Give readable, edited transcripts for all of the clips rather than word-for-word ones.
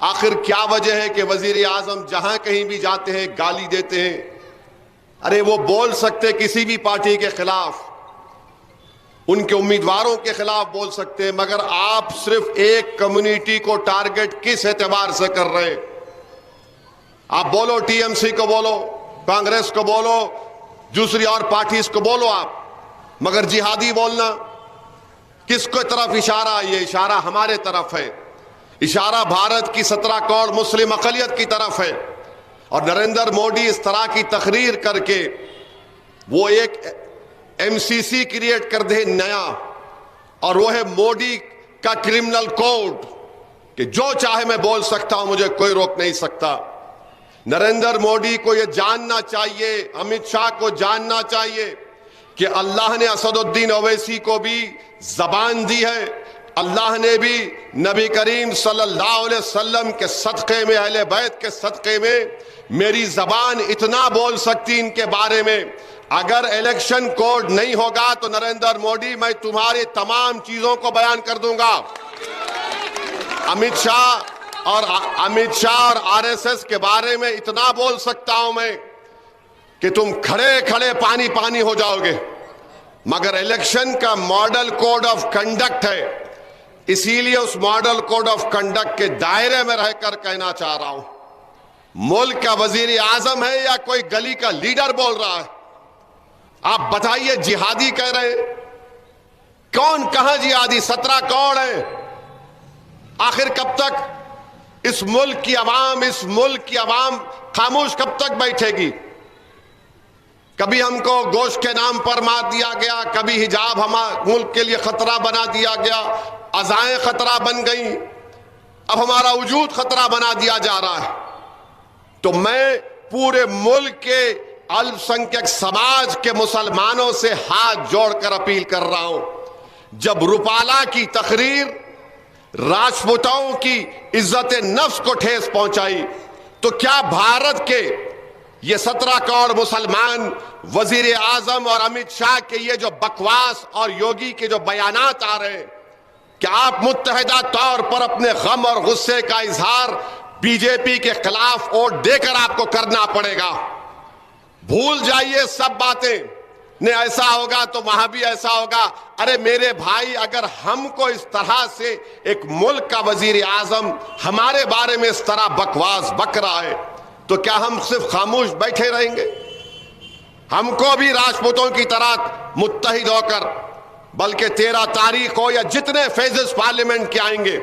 آخر کیا وجہ ہے کہ وزیر اعظم جہاں کہیں بھی جاتے ہیں گالی دیتے ہیں؟ ارے وہ بول سکتے کسی بھی پارٹی کے خلاف، ان کے امیدواروں کے خلاف بول سکتے ہیں، مگر آپ صرف ایک کمیونٹی کو ٹارگٹ کس اعتبار سے کر رہے ہیں؟ آپ بولو ٹی ایم سی کو بولو، کانگریس کو بولو، دوسری اور پارٹیز کو بولو آپ، مگر جہادی بولنا کس کو طرف اشارہ؟ یہ اشارہ ہمارے طرف ہے، اشارہ بھارت کی 17 کروڑ مسلم اقلیت کی طرف ہے۔ اور نریندر موڈی اس طرح کی تقریر کر کے وہ ایک ایم سی سی کریٹ کر دے نیا، اور وہ ہے موڈی کا کرمنل کوڈ کہ جو چاہے میں بول سکتا ہوں، مجھے کوئی روک نہیں سکتا۔ نریندر موڈی کو یہ جاننا چاہیے، امت شاہ کو جاننا چاہیے کہ اللہ نے اسد الدین اویسی کو بھی زبان دی ہے، اللہ نے بھی نبی کریم صلی اللہ علیہ وسلم کے صدقے میں، اہل بیت کے صدقے میں میری زبان اتنا بول سکتی ان کے بارے میں۔ اگر الیکشن کوڈ نہیں ہوگا تو نریندر موڈی میں تمہاری تمام چیزوں کو بیان کر دوں گا۔ امت شاہ اور آر ایس ایس کے بارے میں اتنا بول سکتا ہوں میں کہ تم کھڑے کھڑے پانی پانی ہو جاؤ گے، مگر الیکشن کا ماڈل کوڈ آف کنڈکٹ ہے، اسی لیے اس ماڈل کوڈ آف کنڈکٹ کے دائرے میں رہ کر کہنا چاہ رہا ہوں، ملک کا وزیر اعظم ہے یا کوئی گلی کا لیڈر بول رہا ہے؟ آپ بتائیے، جہادی کہہ رہے ہیں، کون کہاں جہادی؟ 17 کروڑ ہے۔ آخر کب تک اس ملک کی عوام خاموش کب تک بیٹھے گی؟ کبھی ہم کو گوشت کے نام پر مار دیا گیا، کبھی حجاب ہمارے ملک کے لیے خطرہ بنا دیا گیا، عزائیں خطرہ بن گئیں، اب ہمارا وجود خطرہ بنا دیا جا رہا ہے۔ تو میں پورے ملک کے الپ سنکھیک سماج کے مسلمانوں سے ہاتھ جوڑ کر اپیل کر رہا ہوں، جب روپالا کی تقریر راجپوتوں کی عزت نفس کو ٹھیس پہنچائی، تو کیا بھارت کے یہ 17 کروڑ مسلمان وزیر اعظم اور امت شاہ کے یہ جو بکواس اور یوگی کے جو بیانات آ رہے ہیں، کیا آپ متحدہ طور پر اپنے غم اور غصے کا اظہار بی جے پی کے خلاف ووٹ دے کر آپ کو کرنا پڑے گا؟ بھول جائیے سب باتیں، نہیں ایسا ہوگا تو وہاں بھی ایسا ہوگا۔ ارے میرے بھائی، اگر ہم کو اس طرح سے ایک ملک کا وزیر اعظم ہمارے بارے میں اس طرح بکواس بک رہا ہے تو کیا ہم صرف خاموش بیٹھے رہیں گے؟ ہم کو بھی راجپوتوں کی طرح متحد ہو کر، بلکہ 13 تاریخ کو یا جتنے فیزز پارلیمنٹ کے آئیں گے،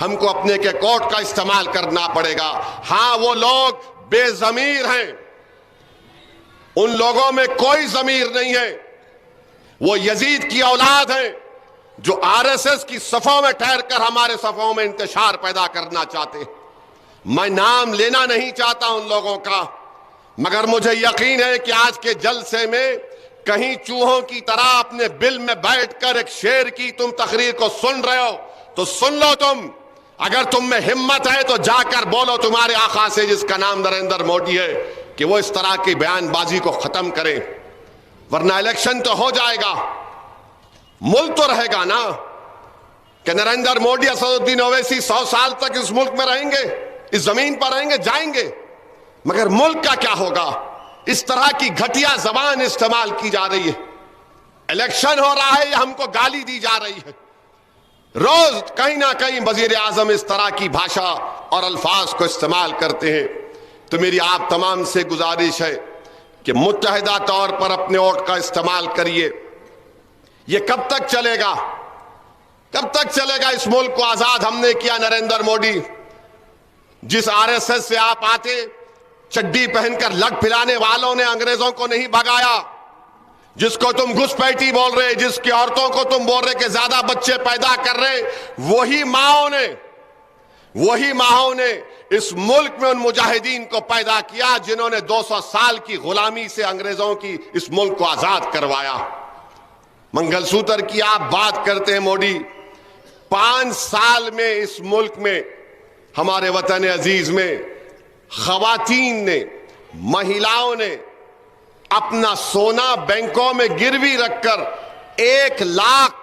ہم کو اپنے کے کوٹ کا استعمال کرنا پڑے گا۔ ہاں، وہ لوگ بے ضمیر ہیں، ان لوگوں میں کوئی ضمیر نہیں ہے، وہ یزید کی اولاد ہیں جو آر ایس ایس کی صفوں میں ٹھہر کر ہمارے صفوں میں انتشار پیدا کرنا چاہتے ہیں۔ میں نام لینا نہیں چاہتا ان لوگوں کا، مگر مجھے یقین ہے کہ آج کے جلسے میں کہیں چوہوں کی طرح اپنے بل میں بیٹھ کر ایک شیر کی تم تقریر کو سن رہے ہو تو سن لو تم، اگر تم میں ہمت ہے تو جا کر بولو تمہارے آقا سے جس کا نام نریندر موڈی ہے کہ وہ اس طرح کی بیان بازی کو ختم کرے، ورنہ الیکشن تو ہو جائے گا، ملک تو رہے گا نا۔ کہ نریندر موڈی، اسد الدین اویسی 100 سال تک اس ملک میں رہیں گے، اس زمین پر رہیں گے، جائیں گے، مگر ملک کا کیا ہوگا؟ اس طرح کی گھٹیا زبان استعمال کی جا رہی ہے، الیکشن ہو رہا ہے یا ہم کو گالی دی جا رہی ہے؟ روز کہیں نہ کہیں وزیر اعظم اس طرح کی بھاشا اور الفاظ کو استعمال کرتے ہیں۔ تو میری آپ تمام سے گزارش ہے کہ متحدہ طور پر اپنے ووٹ کا استعمال کریے۔ یہ کب تک چلے گا؟ کب تک چلے گا؟ اس ملک کو آزاد ہم نے کیا، نریندر موڈی، جس آر ایس ایس سے آپ آتے، چڈی پہن کر لٹ پھلانے والوں نے انگریزوں کو نہیں بھگایا، جس کو تم گھسپیٹی بول رہے، جس کی عورتوں کو تم بول رہے کہ زیادہ بچے پیدا کر رہے، وہی ماؤں نے اس ملک میں ان مجاہدین کو پیدا کیا جنہوں نے 200 سال کی غلامی سے انگریزوں کی اس ملک کو آزاد کروایا۔ منگل سوتر کی آپ بات کرتے ہیں موڈی، 5 سال میں اس ملک میں، ہمارے وطن عزیز میں، خواتین نے، مہیلاؤں نے اپنا سونا بینکوں میں گروی رکھ کر 1,00,000